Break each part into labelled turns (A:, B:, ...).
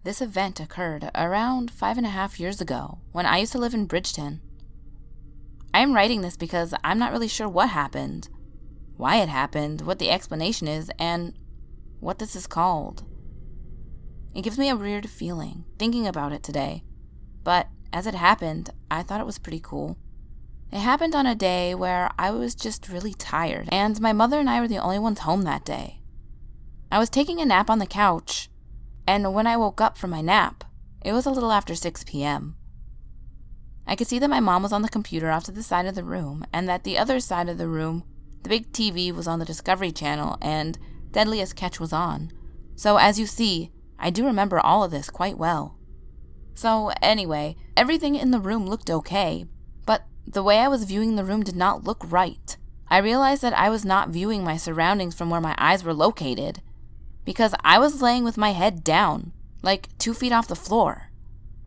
A: This event occurred around 5.5 years ago when I used to live in Bridgeton. I am writing this because I'm not really sure what happened, why it happened, what the explanation is, and what this is called. It gives me a weird feeling thinking about it today, but as it happened, I thought it was pretty cool. It happened on a day where I was just really tired, and my mother and I were the only ones home that day. I was taking a nap on the couch, and when I woke up from my nap, it was a little after 6 p.m. I could see that my mom was on the computer off to the side of the room, and that the other side of the room, the big TV was on the Discovery Channel, and Deadliest Catch was on. So as you see, I do remember all of this quite well. So anyway, everything in the room looked okay, but the way I was viewing the room did not look right. I realized that I was not viewing my surroundings from where my eyes were located, because I was laying with my head down, like 2 feet off the floor.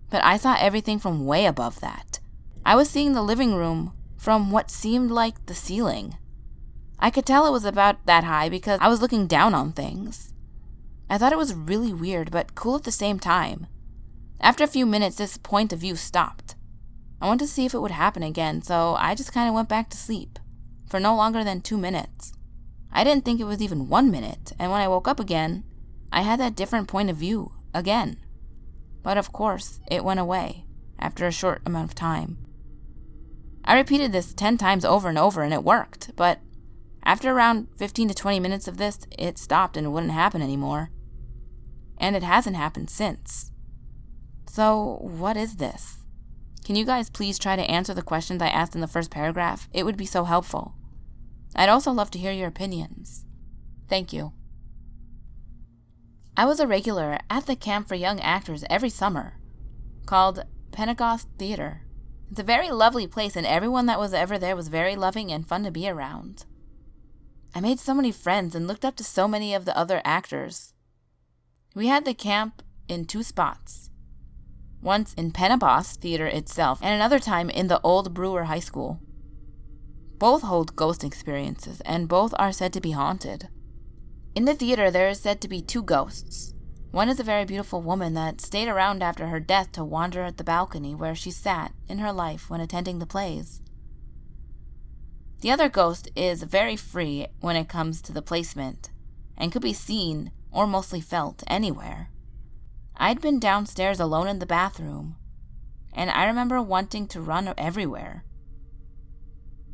A: But I saw everything from way above that. I was seeing the living room from what seemed like the ceiling. I could tell it was about that high because I was looking down on things. I thought it was really weird, but cool at the same time. After a few minutes, this point of view stopped. I wanted to see if it would happen again, so I just kind of went back to sleep, for no longer than 2 minutes. I didn't think it was even 1 minute, and when I woke up again, I had that different point of view again. But of course, it went away after a short amount of time. I repeated this 10 times over and over, and it worked, but after around 15 to 20 minutes of this, it stopped and it wouldn't happen anymore. And it hasn't happened since. So, what is this? Can you guys please try to answer the questions I asked in the first paragraph? It would be so helpful. I'd also love to hear your opinions. Thank you. I was a regular at the camp for young actors every summer, called Pentecost Theater. It's a very lovely place, and everyone that was ever there was very loving and fun to be around. I made so many friends and looked up to so many of the other actors. We had the camp in 2 spots. Once in Pentecost Theater itself, and another time in the old Brewer High School. Both hold ghost experiences, and both are said to be haunted. In the theater, there is said to be 2 ghosts. One is a very beautiful woman that stayed around after her death to wander at the balcony where she sat in her life when attending the plays. The other ghost is very free when it comes to the placement, and could be seen or mostly felt anywhere. I'd been downstairs alone in the bathroom, and I remember wanting to run everywhere.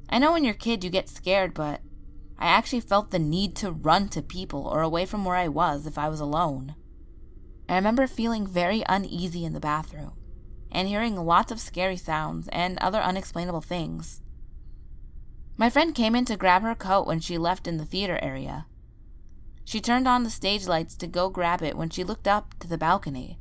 A: I know when you're a kid you get scared, but I actually felt the need to run to people or away from where I was if I was alone. I remember feeling very uneasy in the bathroom, and hearing lots of scary sounds and other unexplainable things. My friend came in to grab her coat when she left in the theater area. She turned on the stage lights to go grab it when she looked up to the balcony.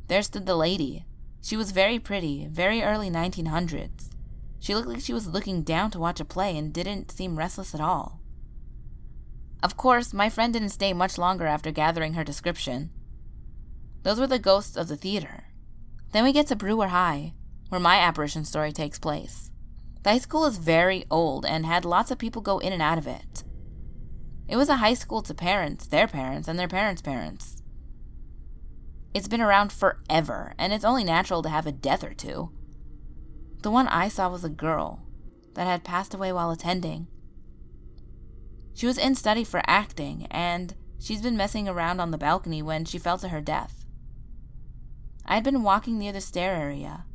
A: There stood the lady. She was very pretty, very early 1900s. She looked like she was looking down to watch a play and didn't seem restless at all. Of course, my friend didn't stay much longer after gathering her description. Those were the ghosts of the theater. Then we get to Brewer High, where my apparition story takes place. The high school is very old and had lots of people go in and out of it. It was a high school to parents, their parents, and their parents' parents. It's been around forever, and it's only natural to have a death or two. The one I saw was a girl that had passed away while attending. She was in study for acting, and she's been messing around on the balcony when she fell to her death. I'd been walking near the stair area.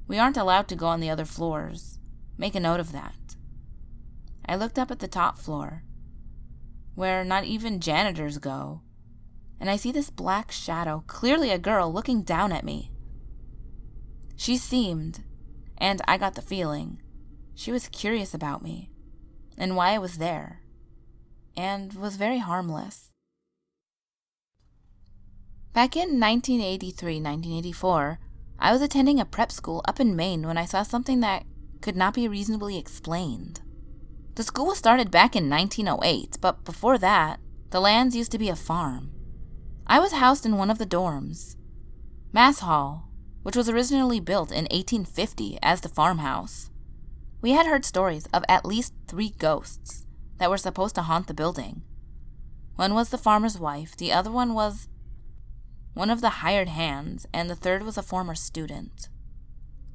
A: We aren't allowed to go on the other floors. Make a note of that. I looked up at the top floor, where not even janitors go, and I see this black shadow, clearly a girl, looking down at me. She seemed, and I got the feeling, she was curious about me, and why I was there, and was very harmless. Back in 1983-1984, I was attending a prep school up in Maine when I saw something that could not be reasonably explained. The school was started back in 1908, but before that, the lands used to be a farm. I was housed in one of the dorms, Mass Hall, which was originally built in 1850 as the farmhouse. We had heard stories of at least 3 ghosts that were supposed to haunt the building. One was the farmer's wife, the other one was one of the hired hands, and the third was a former student.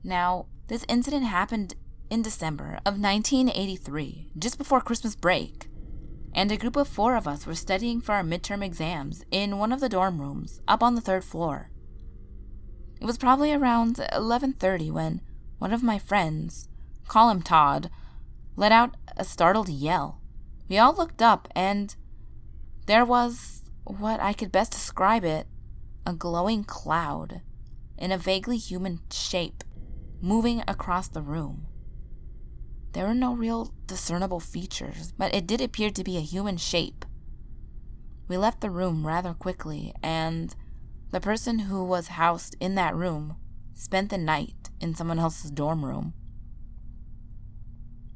A: Now, this incident happened in December of 1983, just before Christmas break, and a group of 4 of us were studying for our midterm exams in one of the dorm rooms up on the 3rd floor. It was probably around 11:30 when one of my friends, call him Todd, let out a startled yell. We all looked up, and there was what I could best describe it, a glowing cloud in a vaguely human shape moving across the room. There were no real discernible features, but it did appear to be a human shape. We left the room rather quickly, and the person who was housed in that room spent the night in someone else's dorm room.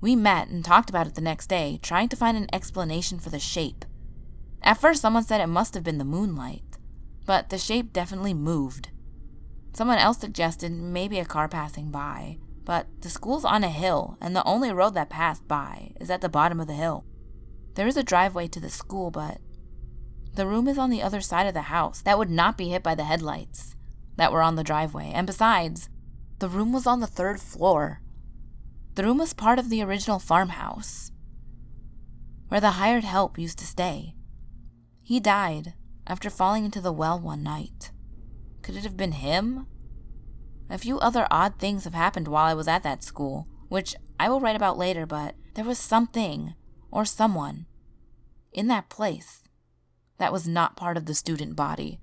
A: We met and talked about it the next day, trying to find an explanation for the shape. At first, someone said it must have been the moonlight, but the shape definitely moved. Someone else suggested maybe a car passing by, but the school's on a hill, and the only road that passed by is at the bottom of the hill. There is a driveway to the school, but the room is on the other side of the house that would not be hit by the headlights that were on the driveway, and besides, the room was on the 3rd floor. The room was part of the original farmhouse, where the hired help used to stay. He died after falling into the well one night. Could it have been him? A few other odd things have happened while I was at that school, which I will write about later, but there was something or someone in that place that was not part of the student body.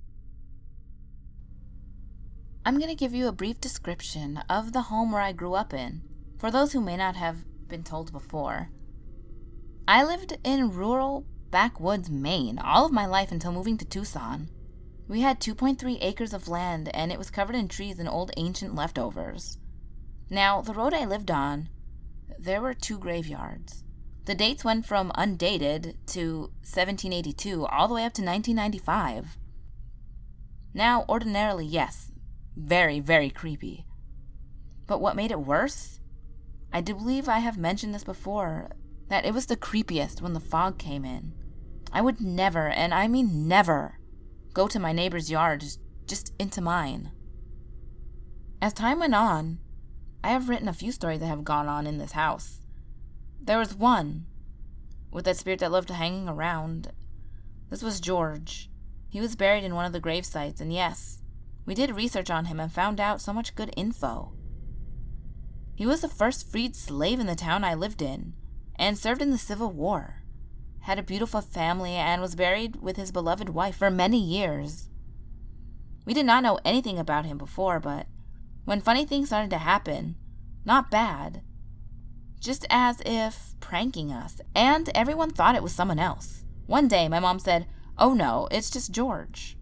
A: I'm going to give you a brief description of the home where I grew up in, for those who may not have been told before. I lived in rural backwoods Maine all of my life until moving to Tucson. We had 2.3 acres of land, and it was covered in trees and old ancient leftovers. Now, the road I lived on, there were 2 graveyards. The dates went from undated to 1782 all the way up to 1995. Now, ordinarily, yes, very, very creepy. But what made it worse? I do believe I have mentioned this before, that it was the creepiest when the fog came in. I would never, and I mean never, go to my neighbor's yard, just into mine. As time went on, I have written a few stories that have gone on in this house. There was one with that spirit that loved hanging around. This was George. He was buried in one of the grave sites, and yes, we did research on him and found out so much good info. He was the first freed slave in the town I lived in, and served in the Civil War, had a beautiful family, and was buried with his beloved wife for many years. We did not know anything about him before, but when funny things started to happen, not bad, just as if pranking us, and everyone thought it was someone else. One day, my mom said, "Oh no, it's just George."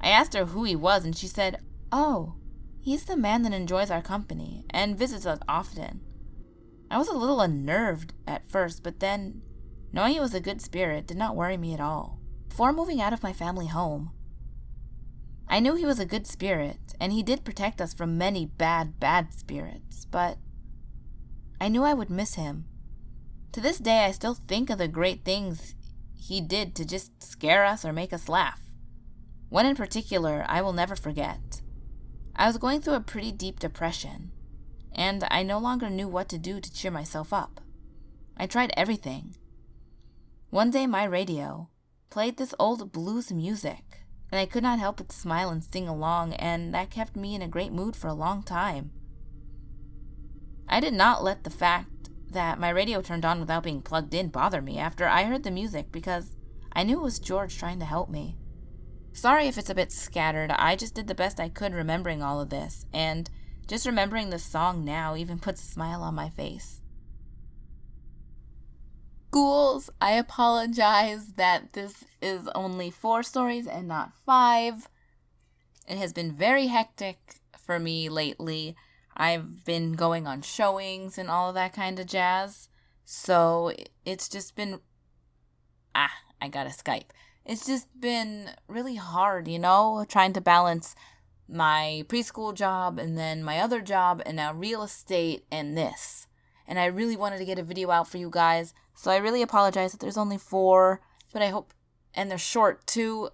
A: I asked her who he was, and she said, "Oh, he's the man that enjoys our company and visits us often." I was a little unnerved at first, but then, knowing he was a good spirit did not worry me at all. Before moving out of my family home, I knew he was a good spirit, and he did protect us from many bad spirits, but I knew I would miss him. To this day, I still think of the great things he did to just scare us or make us laugh. One in particular I will never forget. I was going through a pretty deep depression, and I no longer knew what to do to cheer myself up. I tried everything. One day my radio played this old blues music, and I could not help but smile and sing along, and that kept me in a great mood for a long time. I did not let the fact that my radio turned on without being plugged in bother me after I heard the music, because I knew it was George trying to help me. Sorry if it's a bit scattered, I just did the best I could remembering all of this, and just remembering the song now even puts a smile on my face. Ghouls, I apologize that this is only 4 stories and not 5. It has been very hectic for me lately. I've been going on showings and all of that kind of jazz. So it's just been... I got a Skype. It's just been really hard, trying to balance my preschool job and then my other job and now real estate and this. And I really wanted to get a video out for you guys. So I really apologize that there's only 4, but I hope... And they're short too.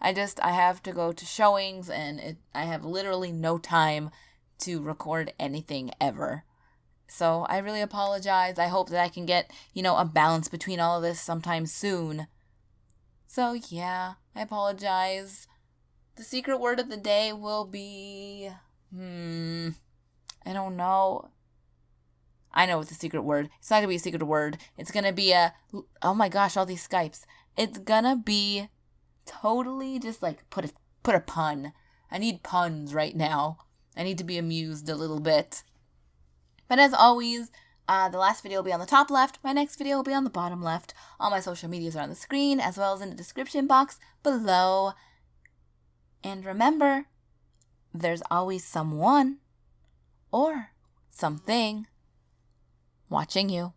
A: I have to go to showings, and I have literally no time to record anything ever. So I really apologize. I hope that I can get, a balance between all of this sometime soon. So yeah, I apologize. The secret word of the day will be, I don't know. I know it's a secret word. It's not going to be a secret word. It's going to be oh my gosh, all these Skypes. It's going to be totally just like put a pun. I need puns right now. I need to be amused a little bit. But as always, the last video will be on the top left. My next video will be on the bottom left. All my social medias are on the screen, as well as in the description box below. And remember, there's always someone or something watching you.